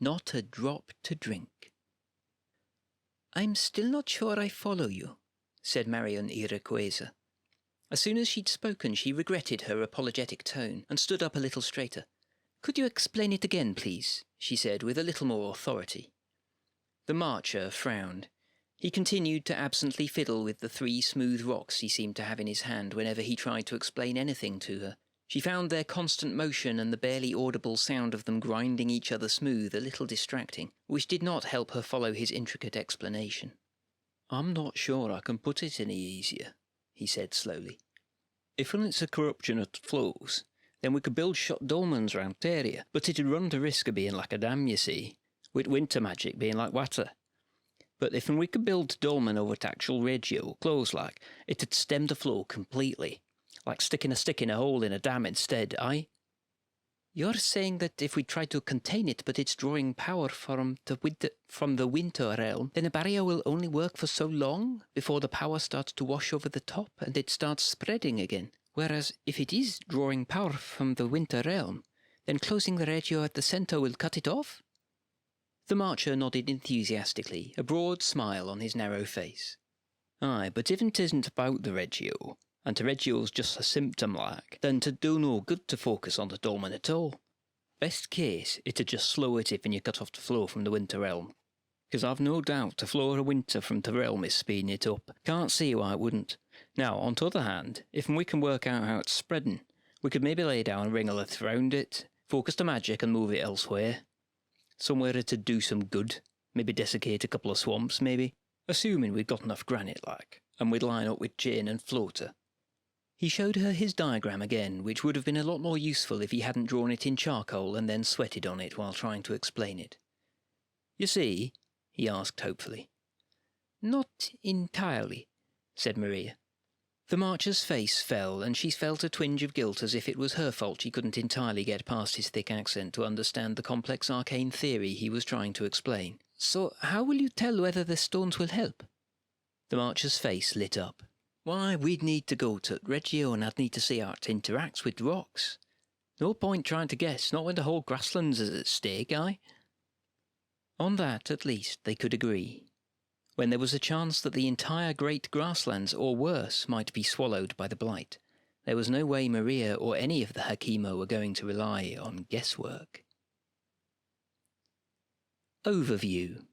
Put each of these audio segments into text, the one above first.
not a drop to drink. "I'm still not sure I follow you," said Marion Iroquoisa. As soon as she'd spoken, she regretted her apologetic tone, and stood up a little straighter. "Could you explain it again, please?" she said, with a little more authority. The marcher frowned. He continued to absently fiddle with the 3 smooth rocks he seemed to have in his hand whenever he tried to explain anything to her. She found their constant motion and the barely audible sound of them grinding each other smooth a little distracting, which did not help her follow his intricate explanation. "I'm not sure I can put it any easier," he said slowly. "If it's a corruption of flows, then we could build shot dolmens round the area, but it'd run the risk of being like a dam, you see, with winter magic being like water. But if we could build a dolmen over to actual regio, close like, it'd stem the flow completely. Like sticking a stick in a hole in a dam instead, aye?" "You're saying that if we try to contain it but it's drawing power from the winter realm, then a barrier will only work for so long before the power starts to wash over the top and it starts spreading again. Whereas if it is drawing power from the winter realm, then closing the regio at the centre will cut it off?" The marcher nodded enthusiastically, a broad smile on his narrow face. "Aye, but if it isn't about the regio, and the regio's just a symptom like, then 'twould do no good to focus on the dolmen at all. Best case, it'd just slow it if you cut off the flow from the winter realm. Because I've no doubt the flow of winter from the realm is speeding it up. Can't see why it wouldn't. Now, on the other hand, if we can work out how it's spreading, we could maybe lay down a ring of earth round it, focus the magic and move it elsewhere. Somewhere it'd do some good, maybe desiccate a couple of swamps, maybe, assuming we'd got enough granite like, and we'd line up with chain and floater." He showed her his diagram again, which would have been a lot more useful if he hadn't drawn it in charcoal and then sweated on it while trying to explain it. "You see?" he asked hopefully. "Not entirely," said Maria. The marcher's face fell, and she felt a twinge of guilt as if it was her fault she couldn't entirely get past his thick accent to understand the complex arcane theory he was trying to explain. "So how will you tell whether the stones will help?" The marcher's face lit up. "Why, we'd need to go to regio and I'd need to see how it interacts with rocks. No point trying to guess, not when the whole grasslands is at stake, aye?" On that, at least, they could agree. When there was a chance that the entire great grasslands, or worse, might be swallowed by the blight, there was no way Maria or any of the Hakimo were going to rely on guesswork. Overview.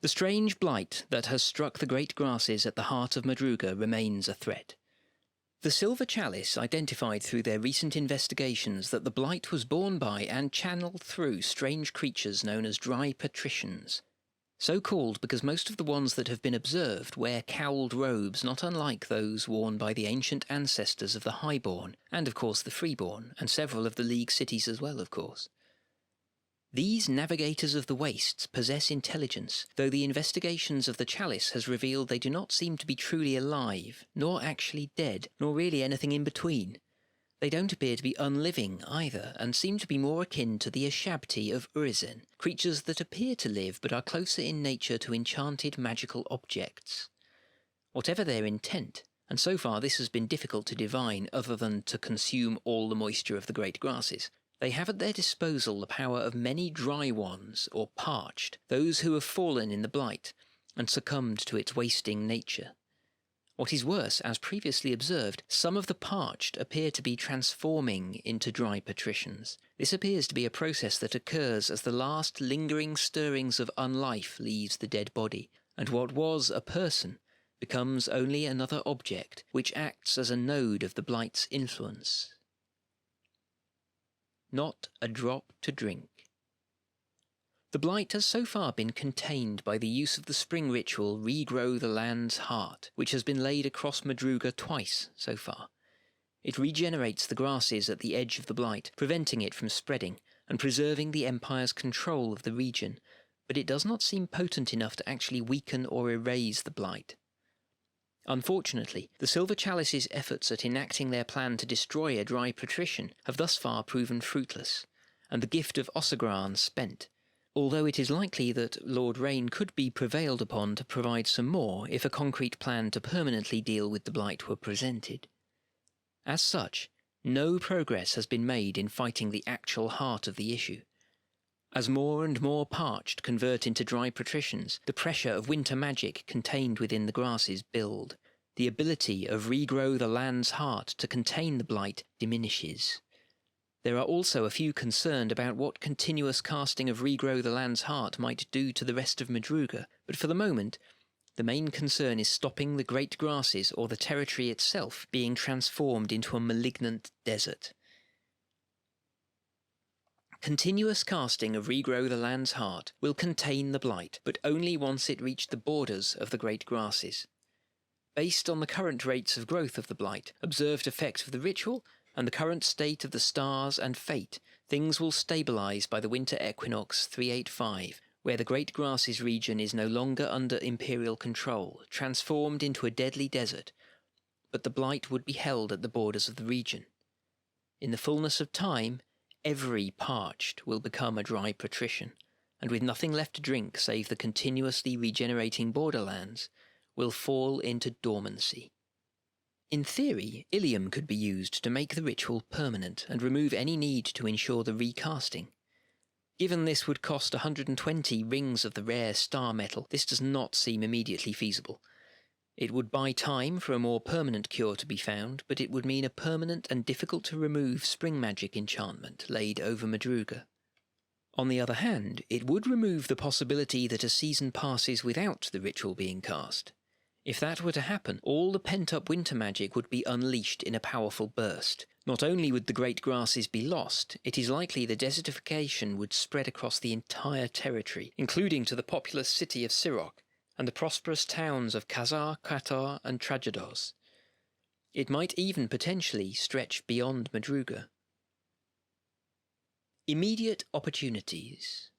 The strange blight that has struck the great grasses at the heart of Madruga remains a threat. The Silver Chalice identified through their recent investigations that the blight was born by and channeled through strange creatures known as dry patricians. So called because most of the ones that have been observed wear cowled robes not unlike those worn by the ancient ancestors of the Highborn, and of course the Freeborn, and several of the League cities as well, of course. These navigators of the wastes possess intelligence, though the investigations of the Chalice has revealed they do not seem to be truly alive, nor actually dead, nor really anything in between. They don't appear to be unliving either, and seem to be more akin to the Ashabti of Urizen, creatures that appear to live but are closer in nature to enchanted magical objects. Whatever their intent, and so far this has been difficult to divine other than to consume all the moisture of the great grasses, they have at their disposal the power of many dry ones, or parched, those who have fallen in the blight, and succumbed to its wasting nature. What is worse, as previously observed, some of the parched appear to be transforming into dry patricians. This appears to be a process that occurs as the last lingering stirrings of unlife leaves the dead body, and what was a person becomes only another object, which acts as a node of the blight's influence. Not a drop to drink. The blight has so far been contained by the use of the spring ritual Regrow the Land's Heart, which has been laid across Madruga twice so far. It regenerates the grasses at the edge of the blight, preventing it from spreading, and preserving the Empire's control of the region, but it does not seem potent enough to actually weaken or erase the blight. Unfortunately, the Silver Chalice's efforts at enacting their plan to destroy a dry patrician have thus far proven fruitless, and the gift of Ossagran spent, although it is likely that Lord Rain could be prevailed upon to provide some more if a concrete plan to permanently deal with the blight were presented. As such, no progress has been made in fighting the actual heart of the issue. As more and more parched convert into dry patricians, the pressure of winter magic contained within the grasses build. The ability of regrow the land's heart to contain the blight diminishes. There are also a few concerned about what continuous casting of regrow the land's heart might do to the rest of Madruga, but for the moment, the main concern is stopping the great grasses or the territory itself being transformed into a malignant desert. Continuous casting of regrow the land's heart will contain the blight, but only once it reached the borders of the great grasses. Based on the current rates of growth of the blight, observed effect of the ritual, and the current state of the stars and fate, things will stabilise by the winter equinox 385, where the great grasses region is no longer under imperial control, transformed into a deadly desert, but the blight would be held at the borders of the region. In the fullness of time, every parched will become a dry patrician, and with nothing left to drink save the continuously regenerating borderlands, will fall into dormancy. In theory, Ilium could be used to make the ritual permanent and remove any need to ensure the recasting. Given this would cost 120 rings of the rare star metal, this does not seem immediately feasible. It would buy time for a more permanent cure to be found, but it would mean a permanent and difficult-to-remove spring magic enchantment laid over Madruga. On the other hand, it would remove the possibility that a season passes without the ritual being cast. If that were to happen, all the pent-up winter magic would be unleashed in a powerful burst. Not only would the great grasses be lost, it is likely the desertification would spread across the entire territory, including to the populous city of Sirok and the prosperous towns of Khazar, Qatar and Trajados. It might even potentially stretch beyond Madruga. Immediate opportunities.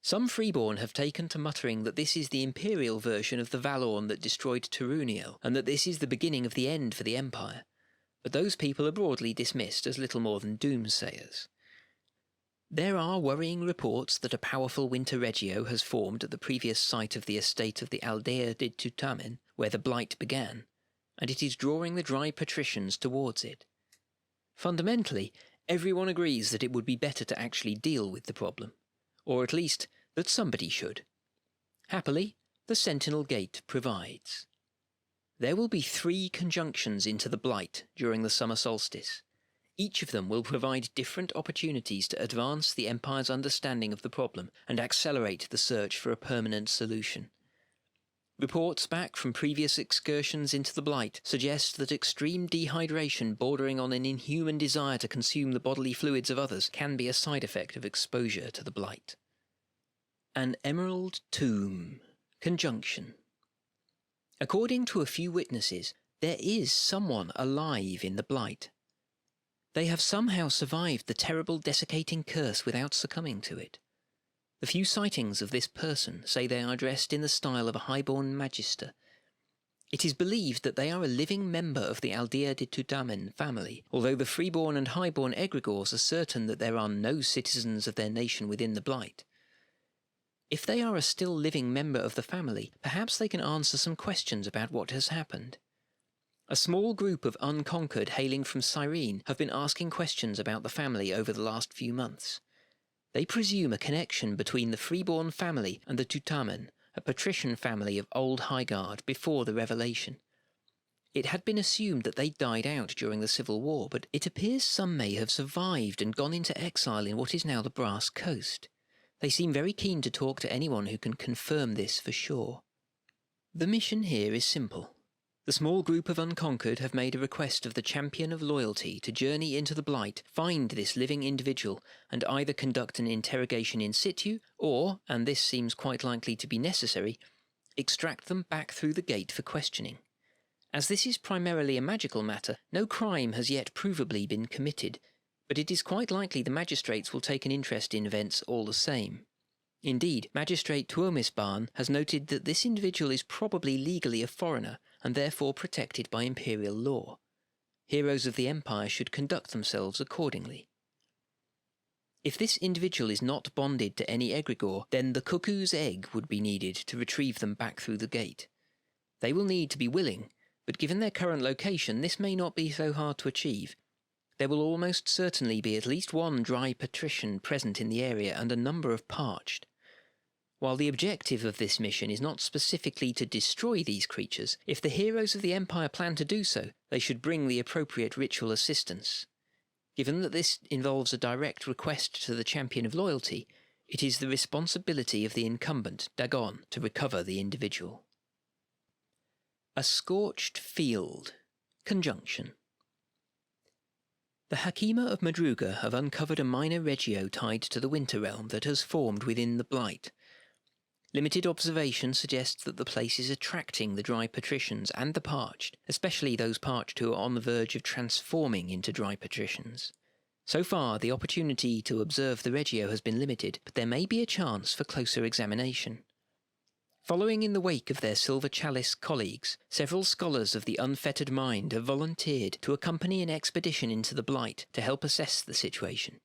Some freeborn have taken to muttering that this is the imperial version of the Valorn that destroyed Turuniel, and that this is the beginning of the end for the Empire, but those people are broadly dismissed as little more than doomsayers. There are worrying reports that a powerful winter regio has formed at the previous site of the estate of the Aldea de Tutamen, where the blight began, and it is drawing the dry patricians towards it. Fundamentally, everyone agrees that it would be better to actually deal with the problem, or at least that somebody should. Happily, the Sentinel Gate provides. There will be 3 conjunctions into the blight during the summer solstice. Each of them will provide different opportunities to advance the Empire's understanding of the problem and accelerate the search for a permanent solution. Reports back from previous excursions into the blight suggest that extreme dehydration bordering on an inhuman desire to consume the bodily fluids of others can be a side effect of exposure to the blight. An Emerald Tomb. Conjunction. According to a few witnesses, there is someone alive in the blight. They have somehow survived the terrible desiccating curse without succumbing to it. The few sightings of this person say they are dressed in the style of a highborn magister. It is believed that they are a living member of the Aldea de Tutamen family, although the freeborn and highborn egregores are certain that there are no citizens of their nation within the blight. If they are a still living member of the family, perhaps they can answer some questions about what has happened. A small group of unconquered hailing from Cyrene have been asking questions about the family over the last few months. They presume a connection between the freeborn family and the Tutamen, a patrician family of old Highguard before the Revelation. It had been assumed that they died out during the Civil War, but it appears some may have survived and gone into exile in what is now the Brass Coast. They seem very keen to talk to anyone who can confirm this for sure. The mission here is simple. The small group of unconquered have made a request of the Champion of Loyalty to journey into the blight, find this living individual, and either conduct an interrogation in situ, or, and this seems quite likely to be necessary, extract them back through the gate for questioning. As this is primarily a magical matter, no crime has yet provably been committed, but it is quite likely the magistrates will take an interest in events all the same. Indeed, Magistrate Tuomisban has noted that this individual is probably legally a foreigner and therefore protected by imperial law. Heroes of the Empire should conduct themselves accordingly. If this individual is not bonded to any egregore, then the cuckoo's egg would be needed to retrieve them back through the gate. They will need to be willing, but given their current location, this may not be so hard to achieve. There will almost certainly be at least one dry patrician present in the area and a number of parched. While the objective of this mission is not specifically to destroy these creatures, if the heroes of the Empire plan to do so, they should bring the appropriate ritual assistance. Given that this involves a direct request to the Champion of Loyalty, it is the responsibility of the incumbent, Dagon, to recover the individual. A Scorched Field. Conjunction. The Hakima of Madruga have uncovered a minor regio tied to the Winter Realm that has formed within the Blight. Limited observation suggests that the place is attracting the dry patricians and the parched, especially those parched who are on the verge of transforming into dry patricians. So far, the opportunity to observe the regio has been limited, but there may be a chance for closer examination. Following in the wake of their Silver Chalice colleagues, several scholars of the Unfettered Mind have volunteered to accompany an expedition into the Blight to help assess the situation.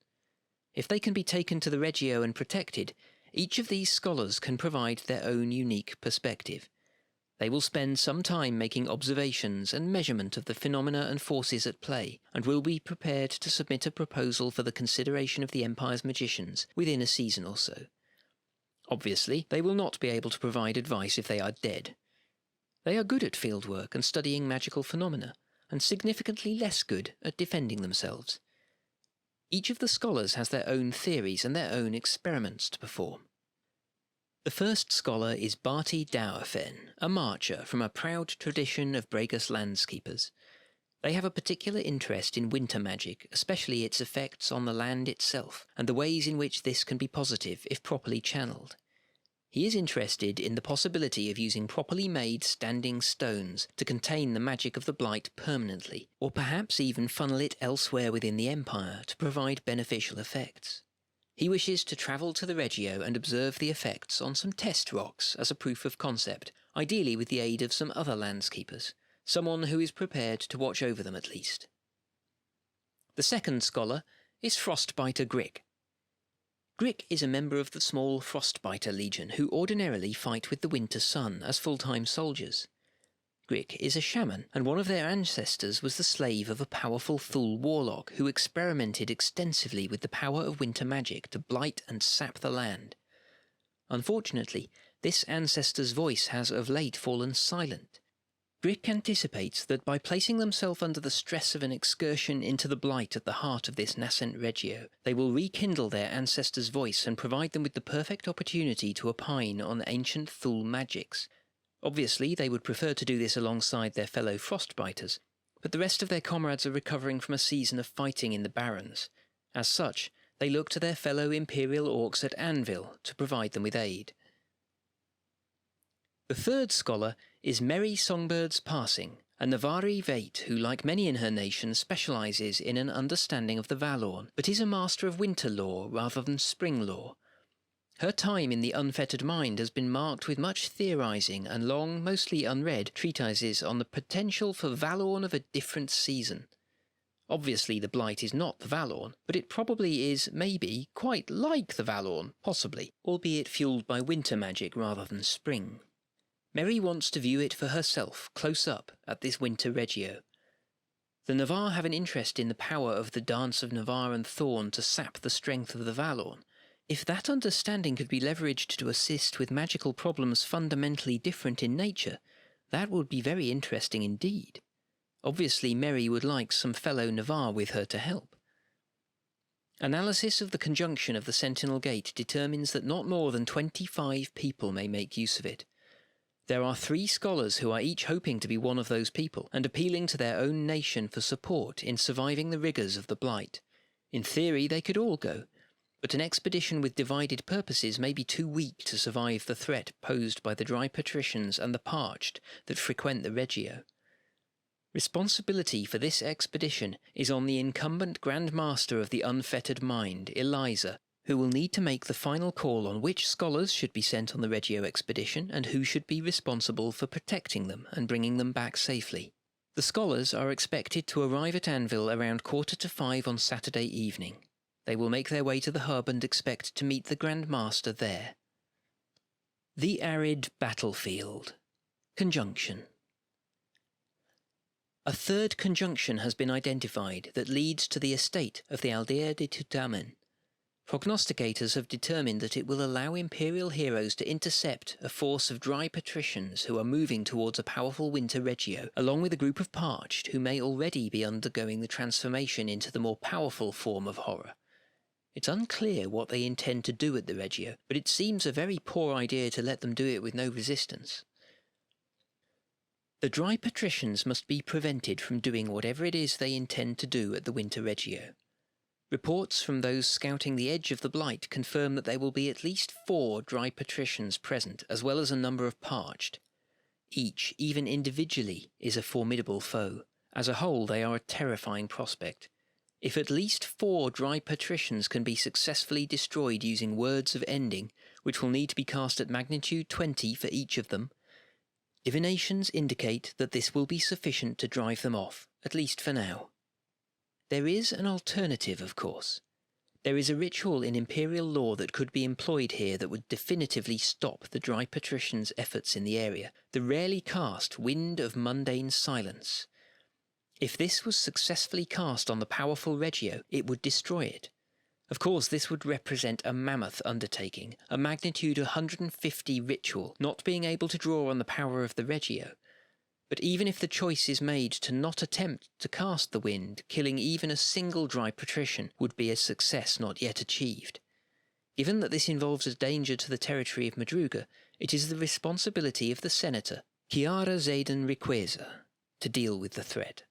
If they can be taken to the regio and protected, each of these scholars can provide their own unique perspective. They will spend some time making observations and measurement of the phenomena and forces at play, and will be prepared to submit a proposal for the consideration of the Empire's magicians within a season or so. Obviously, they will not be able to provide advice if they are dead. They are good at fieldwork and studying magical phenomena, and significantly less good at defending themselves. Each of the scholars has their own theories and their own experiments to perform. The first scholar is Barty Dowerfen, a marcher from a proud tradition of Bragus landskeepers. They have a particular interest in winter magic, especially its effects on the land itself, and the ways in which this can be positive if properly channeled. He is interested in the possibility of using properly made standing stones to contain the magic of the Blight permanently, or perhaps even funnel it elsewhere within the Empire to provide beneficial effects. He wishes to travel to the regio and observe the effects on some test rocks as a proof of concept, ideally with the aid of some other landskeepers. Someone who is prepared to watch over them at least. The second scholar is Frostbiter Grick. Grick is a member of the small Frostbiter Legion who ordinarily fight with the Winter Sun as full-time soldiers. Grick is a shaman, and one of their ancestors was the slave of a powerful Thule warlock who experimented extensively with the power of winter magic to blight and sap the land. Unfortunately, this ancestor's voice has of late fallen silent. Grick anticipates that by placing themselves under the stress of an excursion into the Blight at the heart of this nascent regio, they will rekindle their ancestor's voice and provide them with the perfect opportunity to opine on ancient Thule magics. Obviously, they would prefer to do this alongside their fellow Frostbiters, but the rest of their comrades are recovering from a season of fighting in the Barrens. As such, they look to their fellow Imperial Orcs at Anvil to provide them with aid. The third scholar is Merry Songbird's Passing, a Navari Vate who, like many in her nation, specialises in an understanding of the Valorn, but is a master of winter lore rather than spring lore. Her time in the Unfettered Mind has been marked with much theorising and long, mostly unread, treatises on the potential for Valorn of a different season. Obviously the Blight is not the Valorn, but it probably is, maybe, quite like the Valorn, possibly, albeit fuelled by winter magic rather than spring. Merry wants to view it for herself, close up, at this winter regio. The Navarre have an interest in the power of the Dance of Navarre and Thorn to sap the strength of the Valorn. If that understanding could be leveraged to assist with magical problems fundamentally different in nature, that would be very interesting indeed. Obviously Merry would like some fellow Navarre with her to help. Analysis of the conjunction of the Sentinel Gate determines that not more than 25 people may make use of it. There are 3 scholars who are each hoping to be one of those people, and appealing to their own nation for support in surviving the rigours of the Blight. In theory they could all go, but an expedition with divided purposes may be too weak to survive the threat posed by the dry patricians and the parched that frequent the regio. Responsibility for this expedition is on the incumbent Grand Master of the Unfettered Mind, Eliza, who will need to make the final call on which scholars should be sent on the regio expedition and who should be responsible for protecting them and bringing them back safely. The scholars are expected to arrive at Anvil around 4:45 on Saturday evening. They will make their way to the hub and expect to meet the Grand Master there. The Arid Battlefield. Conjunction. A third conjunction has been identified that leads to the estate of the Aldea de Tutamen. Prognosticators have determined that it will allow Imperial heroes to intercept a force of dry patricians who are moving towards a powerful winter regio, along with a group of parched who may already be undergoing the transformation into the more powerful form of horror. It's unclear what they intend to do at the regio, but it seems a very poor idea to let them do it with no resistance. The dry patricians must be prevented from doing whatever it is they intend to do at the winter regio. Reports from those scouting the edge of the Blight confirm that there will be at least 4 dry patricians present, as well as a number of parched. Each, even individually, is a formidable foe. As a whole, they are a terrifying prospect. If at least 4 dry patricians can be successfully destroyed using words of ending, which will need to be cast at magnitude 20 for each of them, divinations indicate that this will be sufficient to drive them off, at least for now. There is an alternative, of course. There is a ritual in Imperial law that could be employed here that would definitively stop the dry patricians' efforts in the area, the rarely cast Wind of Mundane Silence. If this was successfully cast on the powerful regio, it would destroy it. Of course, this would represent a mammoth undertaking, a magnitude 150 ritual, not being able to draw on the power of the regio. But even if the choice is made to not attempt to cast the wind, killing even a single dry patrician would be a success not yet achieved. Given that this involves a danger to the territory of Madruga, it is the responsibility of the senator, Chiara Zayden Requesa, to deal with the threat.